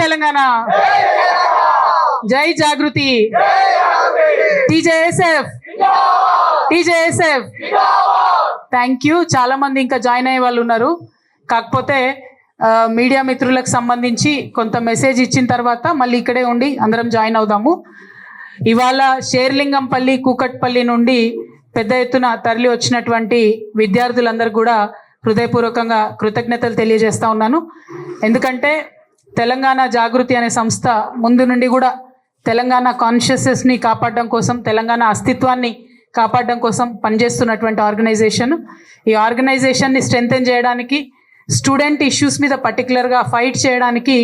తెలంగాణ, జై జాగృతి, టీజేఎస్ఎఫ్. Thank you. చాలా మంది ఇంకా జాయిన్ అయ్యే వాళ్ళు ఉన్నారు. కాకపోతే మీడియా మిత్రులకు సంబంధించి కొంత మెసేజ్ ఇచ్చిన తర్వాత మళ్ళీ ఇక్కడే ఉండి అందరం జాయిన్ అవుదాము. ఇవాళ షేర్లింగంపల్లి, కూకట్పల్లి నుండి పెద్ద ఎత్తున తరలి వచ్చినటువంటి విద్యార్థులందరూ కూడా హృదయపూర్వకంగా కృతజ్ఞతలు తెలియజేస్తా ఉన్నాను. ఎందుకంటే తెలంగాణ జాగృతి అనే సంస్థ ముందు నుండి కూడా తెలంగాణ కాన్షియస్నెస్ని కాపాడడం కోసం, తెలంగాణ అస్తిత్వాన్ని కాపాడడం కోసం పనిచేస్తున్నటువంటి ఆర్గనైజేషన్. ఈ ఆర్గనైజేషన్ని స్ట్రెంథెన్ చేయడానికి, స్టూడెంట్ ఇష్యూస్ మీద పర్టికులర్గా ఫైట్ చేయడానికి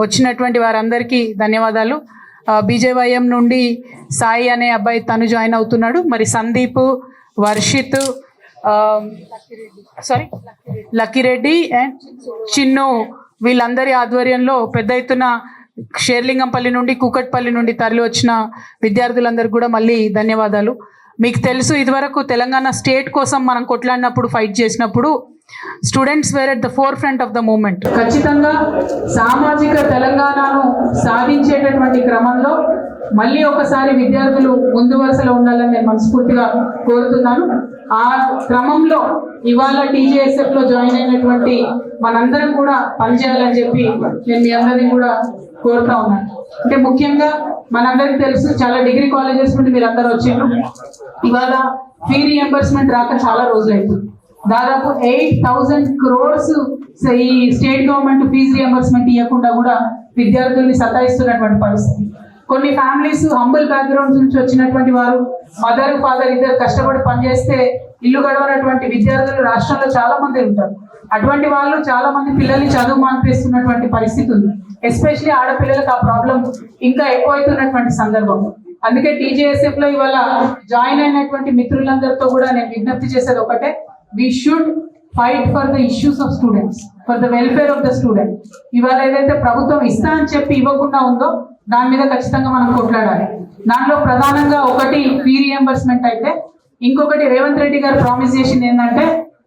వచ్చినటువంటి వారందరికీ ధన్యవాదాలు. బీజేవైఎం నుండి సాయి అనే అబ్బాయి తను జాయిన్ అవుతున్నాడు. మరి సందీప్, వర్షిత్, లక్కిరెడ్డి అండ్ చిన్ను వీళ్ళందరి ఆధ్వర్యంలో పెద్ద ఎత్తున షేర్లింగంపల్లి నుండి, కూకట్పల్లి నుండి తరలి వచ్చిన విద్యార్థులందరికీ కూడా మళ్ళీ ధన్యవాదాలు. మీకు తెలుసు, ఇదివరకు తెలంగాణ స్టేట్ కోసం మనం కొట్లాడినప్పుడు, ఫైట్ చేసినప్పుడు students were at the forefront of the moment. ఖచ్చితంగా సామాజిక తెలంగాణను సాధించేటటువంటి క్రమంలో మళ్ళీ ఒకసారి విద్యార్థులు ముందు వరుసలో ఉండాలని నేను మనస్ఫూర్తిగా కోరుతున్నాను. ఆ క్రమంలో ఇవాళ టీజేఎస్ఎఫ్ లో జాయిన్ అయినటువంటి మనందరం కూడా పనిచేయాలని చెప్పి నేను మీ అందరినీ కూడా కోరుతా ఉన్నాను. అంటే ముఖ్యంగా మనందరికి తెలుసు, చాలా డిగ్రీ కాలేజెస్ నుండి మీరు అందరూ వచ్చిండ్రు. ఇవాళ ఫీ రియంబర్స్మెంట్ రాక చాలా రోజులైంది. దాదాపు 8,000 crores ఈ స్టేట్ గవర్నమెంట్ ఫీజు రియంబర్స్మెంట్ ఇవ్వకుండా కూడా విద్యార్థుల్ని సతాయిస్తున్నటువంటి పరిస్థితి. కొన్ని ఫ్యామిలీస్ హంబుల్ బ్యాక్గ్రౌండ్స్ నుంచి వచ్చినటువంటి వారు, మదర్ ఫాదర్ ఇద్దరు కష్టపడి పనిచేస్తే ఇల్లు గడవనటువంటి విద్యార్థులు రాష్ట్రంలో చాలా మంది ఉంటారు. అటువంటి వాళ్ళు చాలా మంది పిల్లల్ని చదువు మానిపిస్తున్నటువంటి పరిస్థితి ఉంది. ఎస్పెషలీ ఆడపిల్లలకు ఆ ప్రాబ్లం ఇంకా ఎక్కువైతున్నటువంటి సందర్భం. అందుకే టీజేఎస్ఎఫ్ లో ఇవాళ జాయిన్ అయినటువంటి మిత్రులందరితో కూడా నేను విజ్ఞప్తి చేసేది ఒకటే, we should fight for the issues of students, for the welfare of the student. ఇవాళ ఏదైతే ప్రభుత్వం ఇస్తా అని చెప్పి ఇవ్వకుండా ఉందో దాని మీద ఖచ్చితంగా మనం కొట్లాడాలి. దాంట్లో ప్రధానంగా ఒకటి ఫీ రియంబర్స్మెంట్ అయితే, ఇంకొకటి రేవంత్ రెడ్డి గారు ప్రామిస్ చేసింది ఏంటంటే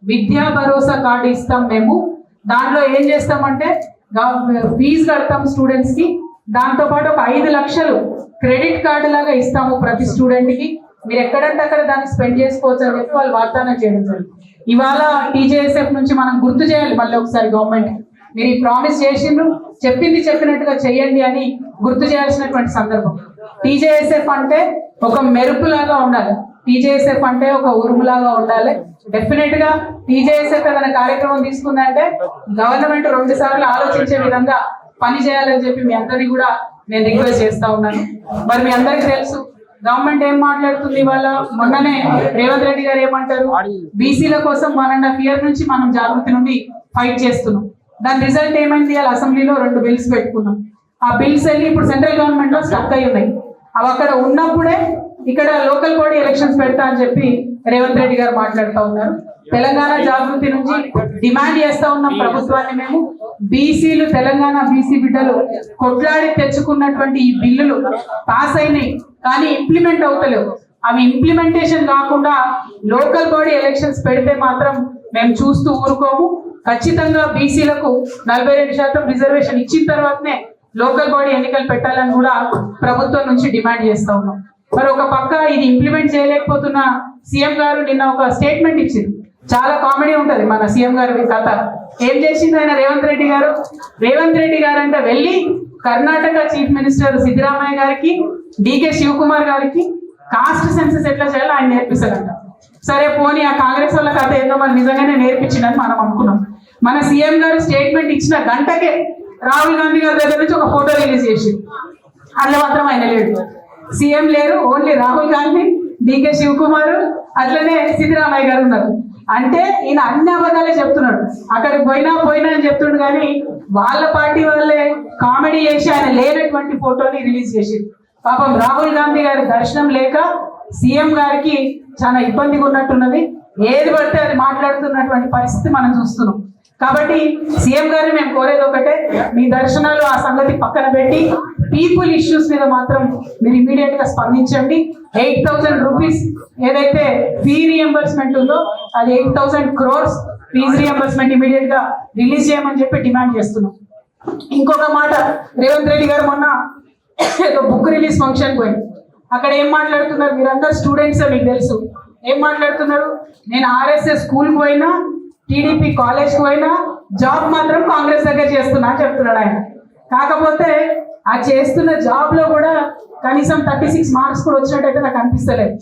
విద్యా భరోసా కార్డు ఇస్తాం మేము. దాంట్లో ఏం చేస్తామంటే ఫీజు కడతాం స్టూడెంట్స్ కి, దాంతో పాటు ఒక 5 లక్షలు క్రెడిట్ కార్డు లాగా ఇస్తాము ప్రతి స్టూడెంట్ కి. మీరు ఎక్కడంటే అక్కడ దాన్ని స్పెండ్ చేసుకోవచ్చు అని చెప్పి వాళ్ళు వాగ్దానం చేయడం జరిగింది. ఇవాళ టీజేఎస్ఎఫ్ నుంచి మనం గుర్తు చేయాలి మళ్ళీ ఒకసారి గవర్నమెంట్, మీరు ఈ ప్రామిస్ చేసిండ్రు, చెప్పింది చెప్పినట్టుగా చెయ్యండి అని గుర్తు చేయాల్సినటువంటి సందర్భం. టీజేఎస్ఎఫ్ అంటే ఒక మెరుపులాగా ఉండాలి, టీజేఎస్ఎఫ్ అంటే ఒక ఉరుములాగా ఉండాలి. డెఫినెట్ గా టీజేఎస్ఎఫ్ ఏదైనా కార్యక్రమం తీసుకుందంటే గవర్నమెంట్ 2 సార్లు ఆలోచించే విధంగా పని చేయాలని చెప్పి మీ అందరినీ కూడా నేను రిక్వెస్ట్ చేస్తా ఉన్నాను. మరి మీ అందరికీ తెలుసు గవర్నమెంట్ ఏం మాట్లాడుతుంది. ఇవాళ మొన్ననే రేవంత్ రెడ్డి గారు ఏమంటారు, బీసీల కోసం 1.5 years నుంచి మనం జాగృతి నుండి ఫైట్ చేస్తున్నాం. దాని రిజల్ట్ ఏమైంది, ఇవాళ అసెంబ్లీలో 2 bills పెట్టుకున్నాం. ఆ బిల్స్ వెళ్ళి ఇప్పుడు సెంట్రల్ గవర్నమెంట్ లో స్టక్ అయి ఉన్నాయి. అవి అక్కడ ఉన్నప్పుడే ఇక్కడ లోకల్ బాడీ ఎలక్షన్స్ పెడతా అని చెప్పి రేవంత్ రెడ్డి గారు మాట్లాడుతూ ఉన్నారు. తెలంగాణ జాగృతి నుంచి డిమాండ్ చేస్తా ఉన్నాం ప్రభుత్వాన్ని మేము, బీసీలు, తెలంగాణ బీసీ బిడ్డలు కొట్లాడి తెచ్చుకున్నటువంటి ఈ బిల్లులు పాస్ అయినాయి కానీ ఇంప్లిమెంట్ అవుతలేవు. అవి ఇంప్లిమెంటేషన్ కాకుండా లోకల్ బాడీ ఎలక్షన్స్ పెడితే మాత్రం మేము చూస్తూ ఊరుకోము. ఖచ్చితంగా బీసీలకు 42% రిజర్వేషన్ ఇచ్చిన తర్వాతనే లోకల్ బాడీ ఎన్నికలు పెట్టాలని కూడా ప్రభుత్వం నుంచి డిమాండ్ చేస్తా ఉన్నాం. మరి ఒక పక్క ఇది ఇంప్లిమెంట్ చేయలేకపోతున్న సీఎం గారు నిన్న ఒక స్టేట్మెంట్ ఇచ్చింది. చాలా కామెడీ ఉంటది మన సీఎం గారి కథ. ఏం చేసింది ఆయన రేవంత్ రెడ్డి గారు అంటే వెళ్ళి కర్ణాటక చీఫ్ మినిస్టర్ సిద్ధరామయ్య గారికి, డికే శివకుమార్ గారికి కాస్ట్ సెన్సస్ ఎట్లా చేయాలో ఆయన నేర్పిస్తారంట. సరే పోనీ ఆ కాంగ్రెస్ వాళ్ళ కథ ఏదో మరి నిజంగానే నేర్పించిందని మనం అనుకున్నాం. మన సీఎం గారు స్టేట్మెంట్ ఇచ్చిన గంటకే రాహుల్ గాంధీ గారి దగ్గర నుంచి ఒక ఫోటో రిలీజ్ చేసి, అందులో మాత్రం ఆయన లేడు, సీఎం లేరు, ఓన్లీ రాహుల్ గాంధీ, డికే శివకుమార్, అట్లనే సిద్ధరామయ్య గారు ఉన్నారు. అంటే ఈయన అన్ని అబద్ధాలే చెప్తున్నాడు. అక్కడికి పోయినా అని చెప్తున్నాడు కానీ వాళ్ళ పార్టీ వాళ్ళే కామెడీ చేసి ఆయన లేనటువంటి ఫోటోని రిలీజ్ చేసింది. పాపం రాహుల్ గాంధీ గారి దర్శనం లేక సీఎం గారికి చాలా ఇబ్బందిగా ఉన్నట్టున్నది. ఏది పడితే అది మాట్లాడుతున్నటువంటి పరిస్థితి మనం చూస్తున్నాం. కాబట్టి సీఎం గారిని మేము కోరేది ఒకటే, మీ దర్శనాలు ఆ సంగతి పక్కన పెట్టి పీపుల్ ఇష్యూస్ మీద మాత్రం మీరు ఇమీడియట్ గా స్పందించండి. 8,000 rupees ఏదైతే ఫీ రియంబర్స్మెంట్ ఉందో అది 8,000 crores ఫీజు రియంబర్స్మెంట్ ఇమీడియట్ గా రిలీజ్ చేయమని చెప్పి డిమాండ్ చేస్తున్నాం. ఇంకొక మాట, రేవంత్ రెడ్డి గారు మొన్న ఏదో బుక్ రిలీజ్ ఫంక్షన్ పోయింది. అక్కడ ఏం మాట్లాడుతున్నారు, మీరందరూ స్టూడెంట్స్ మీకు తెలుసు. ఏం మాట్లాడుతున్నారు, నేను ఆర్ఎస్ఎస్ స్కూల్కి పోయినా, టీడీపీ కాలేజ్కి పోయినా, జాబ్ మాత్రం కాంగ్రెస్ దగ్గర చేస్తున్నా అని చెప్తున్నాడు ఆయన. కాకపోతే ఆ చేస్తున్న జాబ్లో కూడా కనీసం 36 మార్క్స్ కూడా వచ్చినట్టయితే నాకు అనిపిస్తలేదు.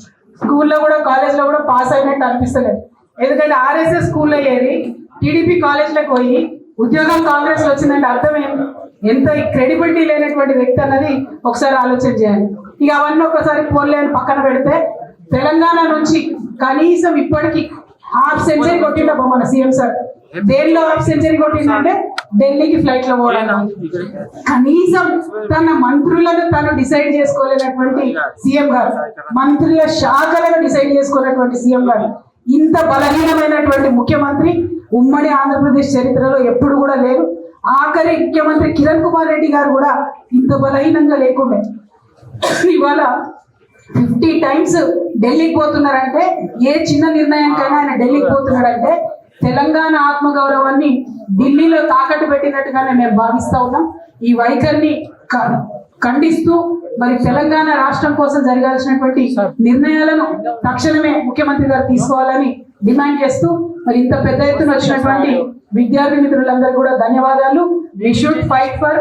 స్కూల్లో కూడా కాలేజ్లో కూడా పాస్ అయినట్టు అనిపిస్తలేదు. ఎందుకంటే ఆర్ఎస్ఎస్ స్కూల్లో ఏరి టీడీపీ కాలేజ్లోకి పోయి ఉద్యోగం కాంగ్రెస్లో వచ్చిందంటే అర్థం ఏంటి? ఎంత క్రెడిబిలిటీ లేనటువంటి వ్యక్తి అన్నది ఒకసారి ఆలోచన చేయాలి. ఇక అవన్నీ ఒకసారి పోలేని పక్కన పెడితే, తెలంగాణ నుంచి కనీసం ఇప్పటికీ హాఫ్ సెంచరీ కొట్టిండ మన సీఎం సార్. దేనిలో హాఫ్ సెంచరీ కొట్టిందంటే ఢిల్లీకి ఫ్లైట్ లో పోవడం. కనీసం తన మంత్రులను తను డిసైడ్ చేసుకోలేనటువంటి సీఎం గారు, మంత్రుల శాఖలను డిసైడ్ చేసుకోలేనటువంటి సీఎం గారు, ఇంత బలహీనమైనటువంటి ముఖ్యమంత్రి ఉమ్మడి ఆంధ్రప్రదేశ్ చరిత్రలో ఎప్పుడు కూడా లేరు. ఆఖరి ముఖ్యమంత్రి కిరణ్ కుమార్ రెడ్డి గారు కూడా ఇంత బలహీనంగా లేకుండే. ఇవాళ 50 times ఢిల్లీకి పోతున్నారంటే, ఏ చిన్న నిర్ణయానికైనా ఆయన ఢిల్లీకి పోతున్నాడంటే తెలంగాణ ఆత్మగౌరవాన్ని ఢిల్లీలో తాకట్టు పెట్టినట్టుగానే మేము భావిస్తా ఉన్నాం. ఈ వైఖరిని ఖండిస్తూ మరి తెలంగాణ రాష్ట్రం కోసం జరగాల్సినటువంటి నిర్ణయాలను తక్షణమే ముఖ్యమంత్రి గారు తీసుకోవాలని డిమాండ్ చేస్తూ, మరి ఇంత పెద్ద ఎత్తున వచ్చినటువంటి విద్యార్థి మిత్రులందరూ కూడా ధన్యవాదాలు. We should fight for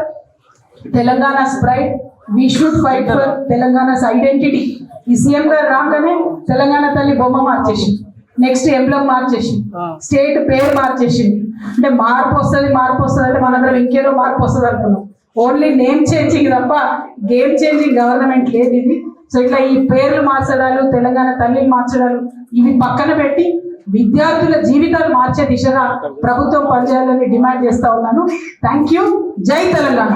Telangana's pride, we should fight for Telangana's identity. ఈ సీఎం గారు రాగానే తెలంగాణ తల్లి బొమ్మ మార్చేసి, నెక్స్ట్ ఎంబ్లమ్ మార్చేసి, స్టేట్ పేరు మార్చేసి, అంటే మార్పు వస్తుంది అంటే మనందరం ఇంకేదో మార్పు వస్తుంది అనుకున్నాం. ఓన్లీ నేమ్ చేంజింగ్ తప్ప గేమ్ చేంజింగ్ గవర్నమెంట్ లేదు ఇది. సో ఇట్లా ఈ పేర్లు మార్చడాలు, తెలంగాణ తల్లిని మార్చడాలు ఇవి పక్కన పెట్టి విద్యార్థుల జీవితాలు మార్చే దిశగా ప్రభుత్వం పనిచేయాలని డిమాండ్ చేస్తా ఉన్నాను. Thank you. జై తెలంగాణ.